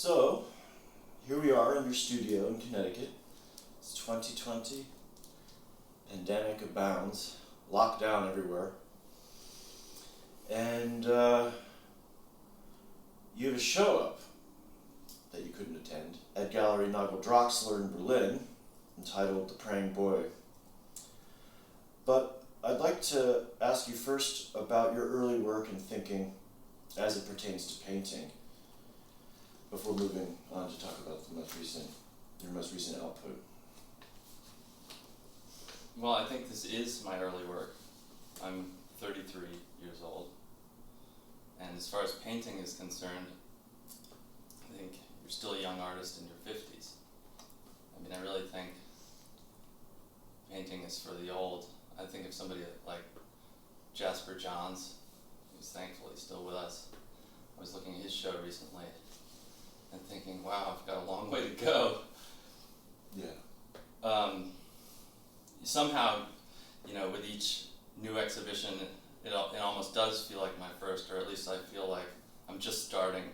So, here we are in your studio in Connecticut. It's 2020. Pandemic abounds. Lockdown everywhere. And you have a show up that you couldn't attend at Galerie Nagel Draxler in Berlin entitled The Praying Boy. But I'd like to ask you first about your early work and thinking as it pertains to painting before moving on to talk about your most recent output. Well, I think this is my early work. I'm 33 years old. And as far as painting is concerned, I think you're still a young artist in your 50s. I mean, I really think painting is for the old. I think of somebody like Jasper Johns, who's thankfully still with us. I was looking at his show recently and thinking, wow, I've got a long way to go. Yeah. Somehow, with each new exhibition, it almost does feel like my first, or at least I feel like I'm just starting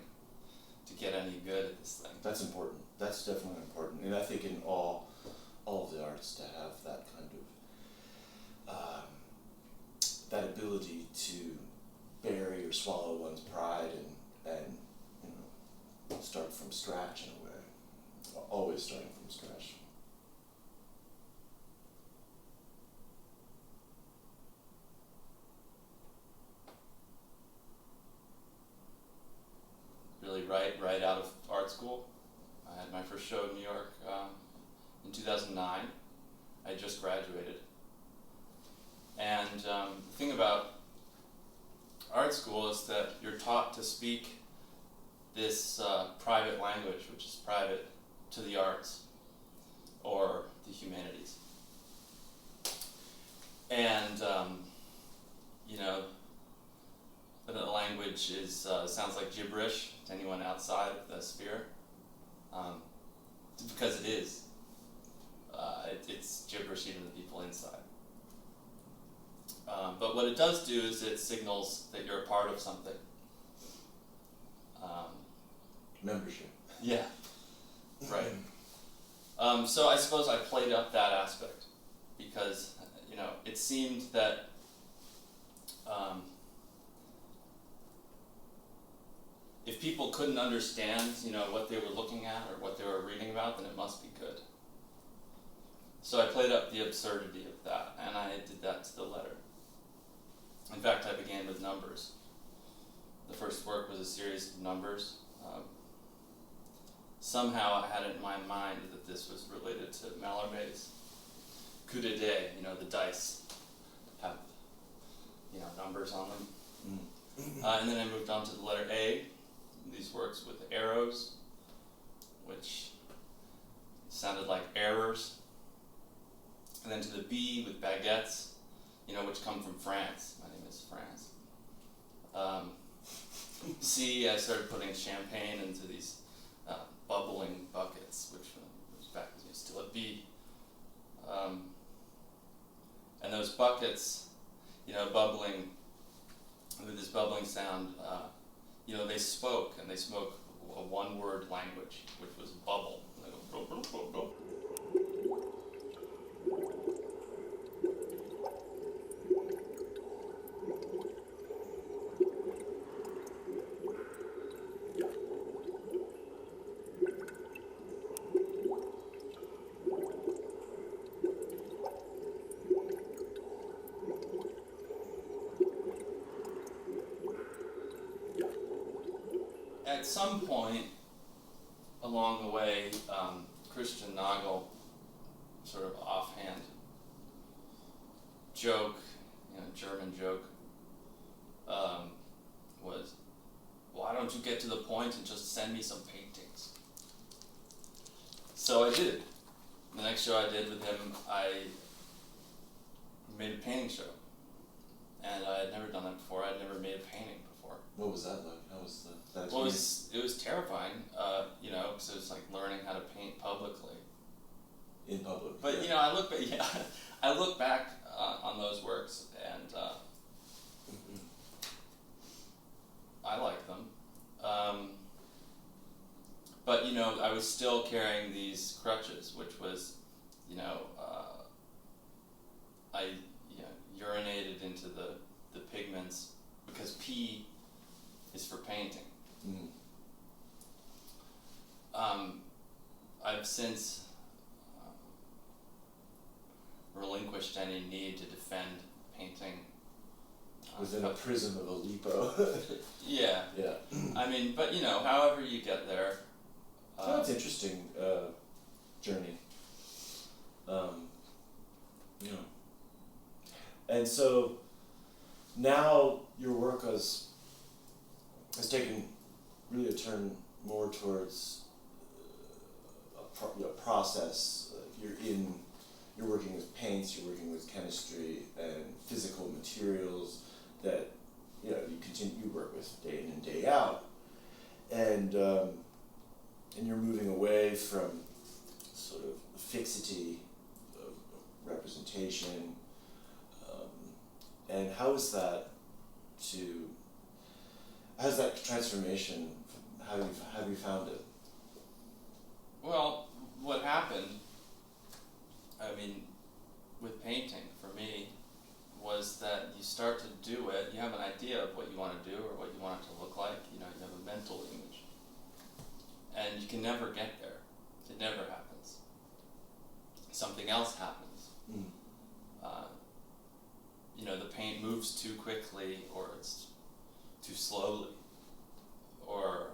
to get any good at this thing. That's important. That's definitely important. And I think in all of the artists to have that kind of that ability to bury or swallow one's pride and start from scratch in a way. Always starting from scratch. Really right out of art school. I had my first show in New York in 2009. I just graduated. And the thing about art school is that you're taught to speak this private language, which is private to the arts or the humanities. And, the language sounds like gibberish to anyone outside the sphere, because it is. It's gibberish even to people inside. But what it does do is it signals that you're a part of something. Membership. Yeah, right. So I suppose I played up that aspect because, it seemed that if people couldn't understand, what they were looking at or what they were reading about, then it must be good. So I played up the absurdity of that, and I did that to the letter. In fact, I began with numbers. The first work was a series of numbers. Somehow I had it in my mind that this was related to Mallarmé's coup de dés, the dice have, numbers on them. And then I moved on to the letter A, these works with arrows, which sounded like errors. And then to the B with baguettes, which come from France. My name is France. C, I started putting champagne into these bubbling buckets, which was back still at B. And those buckets, bubbling, with this bubbling sound, they spoke, and they spoke a one-word language, which was bubble. At some point along the way, Christian Nagel, sort of offhand joke, German joke, was, why don't you get to the point and just send me some paintings? So I did. The next show I did with him, I made a painting show. And I had never done that before. I had never made a painting before. What was that like? How was that Well, experience? it was terrifying, because it was like learning how to paint publicly. In public. But yeah. I look back on those works, and I like them. but I was still carrying these crutches, which was, I urinated into the pigments because P is for painting. Mm. I've since relinquished any need to defend painting. Within a prism of a lipo. Yeah. Yeah. I mean, but however you get there. That's interesting journey. And so now your work has taken really a turn more towards a process. You're working with paints, you're working with chemistry and physical materials that you work with day in and day out, and you're moving away from sort of fixity of representation. And how's that transformation? How have you found it? Well, what happened, with painting for me, was that you start to do it, you have an idea of what you want to do or what you want it to look like, you have a mental image. And you can never get there. It never happens. Something else happens. Mm. The paint moves too quickly, or it's too slowly, or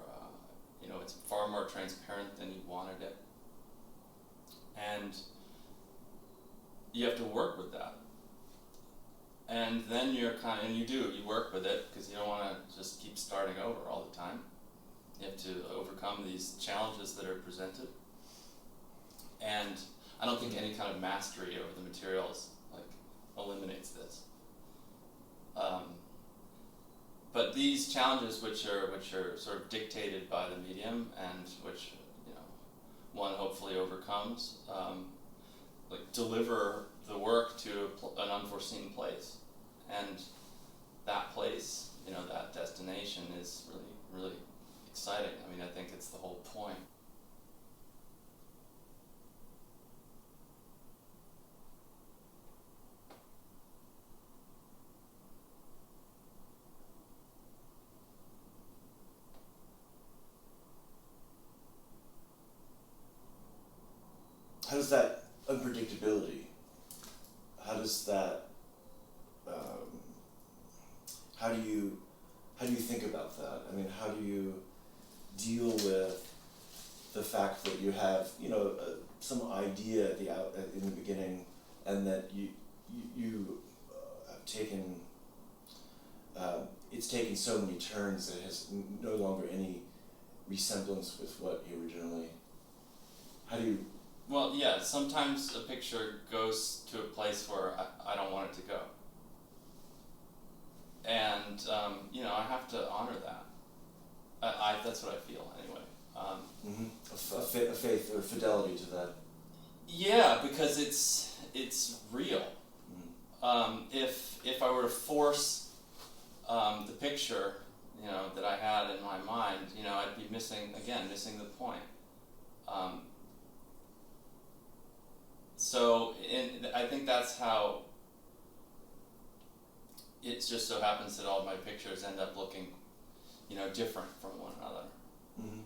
it's far more transparent than you wanted it. And you have to work with that. And then you work with it because you don't want to just keep starting over all the time. You have to overcome these challenges that are presented. And I don't think any kind of mastery over the materials eliminates this. But these challenges, which are sort of dictated by the medium, and which one hopefully overcomes, deliver the work to an unforeseen place, and that place, that destination is really, really exciting. I think it's the whole point. How does that unpredictability, how do you think about that? How do you deal with the fact that you have, some idea in the beginning, and that you have taken, it's taken so many turns that it has no longer any resemblance with what you originally, how do you? Well, yeah, sometimes a picture goes to a place where I don't want it to go. And, I have to honor that. That's what I feel, anyway. A faith or fidelity to that. Yeah, because it's real. If I were to force the picture, that I had in my mind, I'd be missing the point. So, I think that's how it just so happens that all of my pictures end up looking, different from one another. Mm-hmm.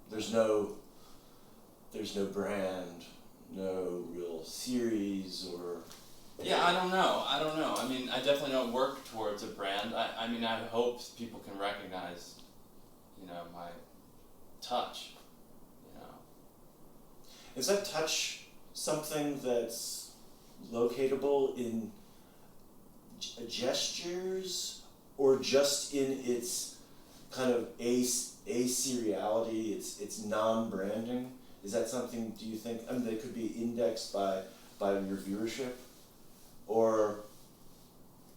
There's no brand, no real series, or. Yeah, I don't know. I definitely don't work towards a brand. I hope people can recognize, my touch. Is that touch something that's locatable in gestures, or just in its kind of aseriality, its non-branding? Is that something, do you think, that could be indexed by your viewership? Or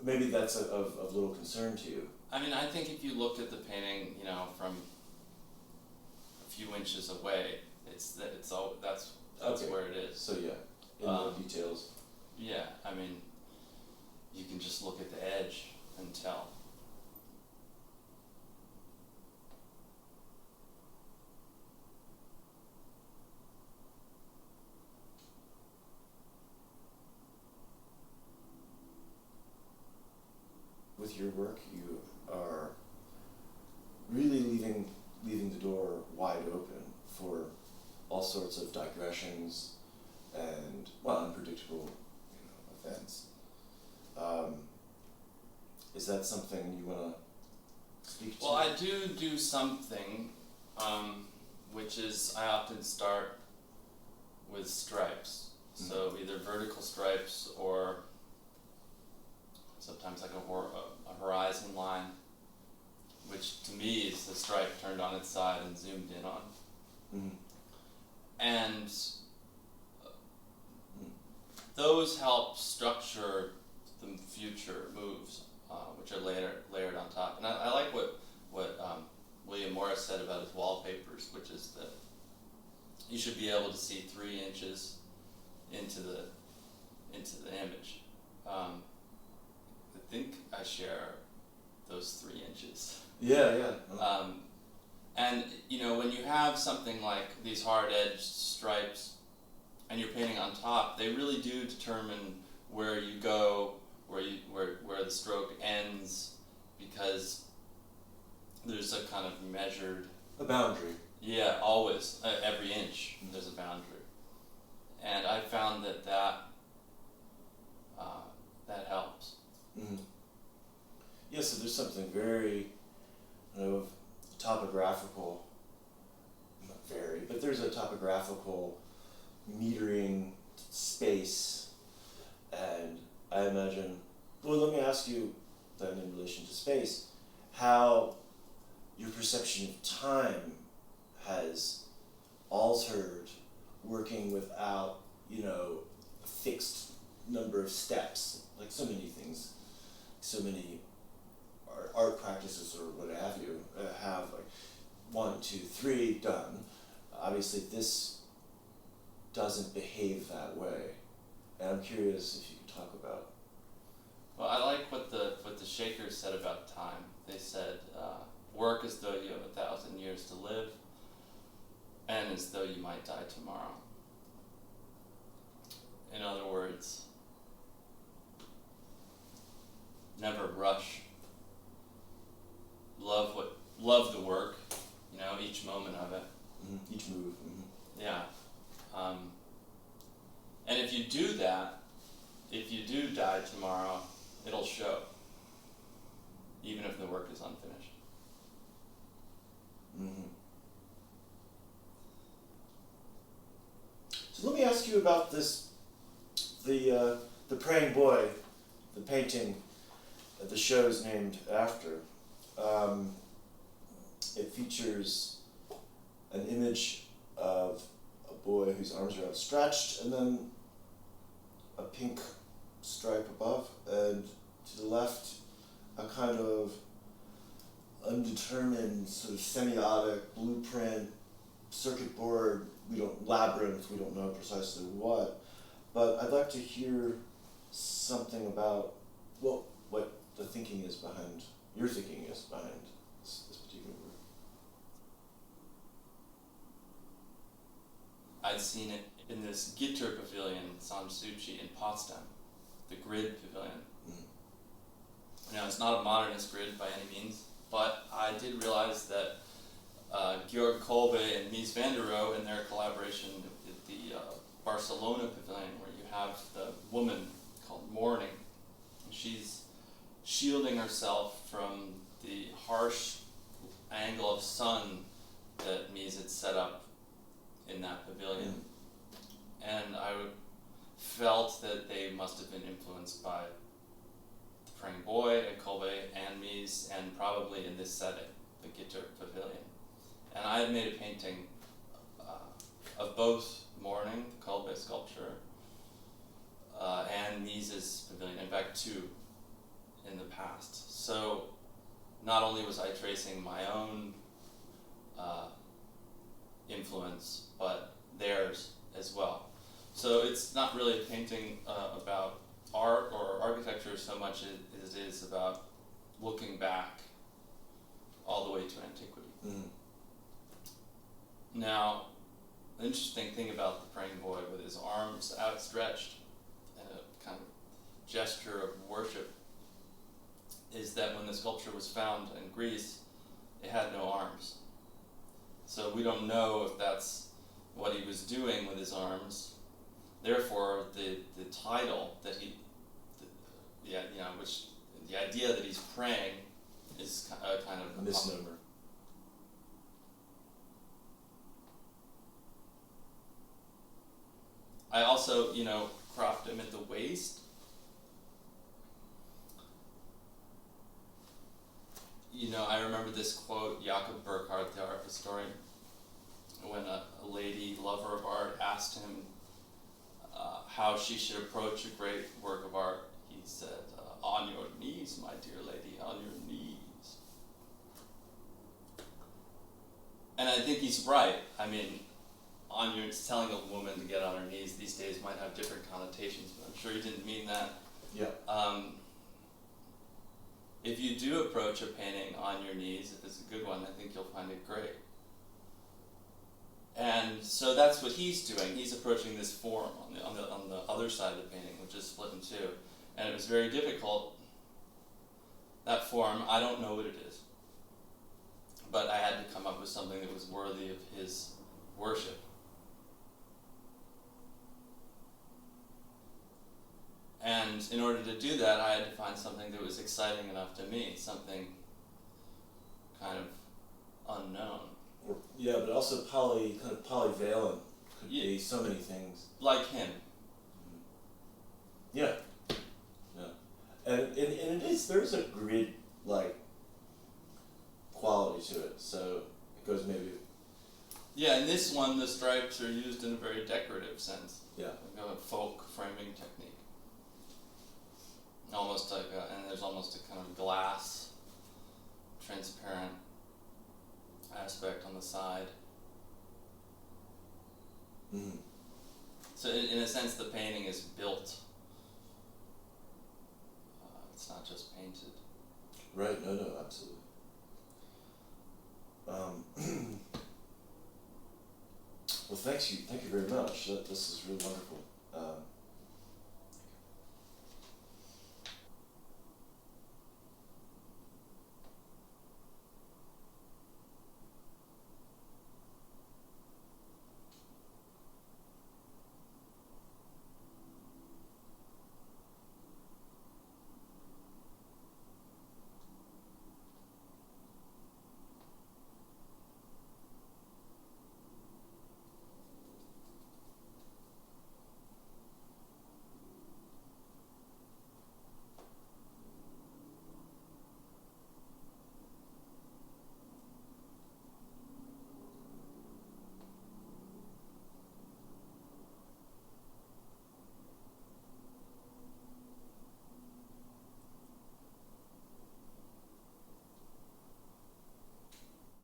maybe that's of little concern to you? I think if you looked at the painting, from a few inches away, that's Okay. where it is. So yeah, in the details. Yeah, you can just look at the edge and tell. with your work, you are really leaving the door wide open for all sorts of digressions and, well, unpredictable, events. Is that something you want to speak to? Well, I do something, which is I often start with stripes. So either vertical stripes or sometimes like a horizon line, which to me is the stripe turned on its side and zoomed in on. Mm-hmm. And those help structure the future moves, which are layered on top. And I like what William Morris said about his wallpapers, which is that you should be able to see 3 inches into the image. I think I share those 3 inches. Yeah. And when you have something like these hard-edged stripes and you're painting on top, they really do determine where you go, where the stroke ends, because there's a kind of measured... A boundary. Yeah, always. Every inch there's a boundary. And I found that helps. Mm-hmm. Yeah, so there's something very topographical, not very, but there's a topographical metering space, and I imagine, well, let me ask you then in relation to space, how your perception of time has altered working without, a fixed number of steps, like so many things, so many art practices or what have you, have like 1, 2, 3 done. Obviously this doesn't behave that way, and I'm curious if you could talk about. Well, I like what the Shakers said about time. They said, work as though you have 1,000 years to live, and as though you might die tomorrow. In other words, never rush. Love the work, each moment of it. Mm-hmm. Each move. Mm-hmm. Yeah. And if you do that, if you do die tomorrow, it'll show, even if the work is unfinished. Mm-hmm. So let me ask you about this, the Praying Boy, the painting that the show is named after. It features an image of a boy whose arms are outstretched, and then a pink stripe above, and to the left, a kind of undetermined sort of semiotic blueprint circuit board. Labyrinth. We don't know precisely what, but I'd like to hear something about what the thinking is behind your thinking is behind this particular work. I'd seen it in this Gitter Pavilion, Sanssouci in Potsdam, the grid pavilion. Mm. It's not a modernist grid by any means, but I did realize that Georg Kolbe and Mies van der Rohe, in their collaboration with the Barcelona pavilion, where you have the woman called Mourning, and she's shielding herself from the harsh angle of sun that Mies had set up in that pavilion. And I felt that they must have been influenced by the Praying Boy and Kolbe and Mies, and probably in this setting, the Gitter Pavilion. And I had made a painting of both Mourning, the Kolbe sculpture, and Mies's pavilion, in fact 2 in the past. So not only was I tracing my own influence, but theirs as well. So it's not really a painting about art or architecture so much as it is about looking back all the way to antiquity. Mm. Now, the interesting thing about the Praying Boy with his arms outstretched and a kind of gesture of worship is that when the sculpture was found in Greece, it had no arms. So we don't know if that's what he was doing with his arms. Therefore, the title that he, the idea that he's praying is kind of a misnomer. I also, cropped him at the waist. I remember this quote, Jakob Burckhardt, the art historian, when a lady lover of art asked him how she should approach a great work of art. He said, on your knees, my dear lady, on your knees. And I think he's right. I mean, telling a woman to get on her knees these days might have different connotations, but I'm sure he didn't mean that. Yeah. If you do approach a painting on your knees, if it's a good one, I think you'll find it great. And so that's what he's doing. He's approaching this form on the other side of the painting, which is split in two. And it was very difficult. That form, I don't know what it is. But I had to come up with something that was worthy of his worship. And in order to do that, I had to find something that was exciting enough to me, something kind of unknown. Yeah, but also kind of polyvalent. Could be so many things. Like him. Yeah. Yeah. And there's a grid-like quality to it, so it goes maybe... Yeah, in this one, the stripes are used in a very decorative sense. Yeah. Like a folk framing technique. Almost like and there's almost a kind of glass, transparent aspect on the side. Mm. So in a sense, the painting is built. It's not just painted. Right, no, absolutely. Well, thank you very much. This is really wonderful.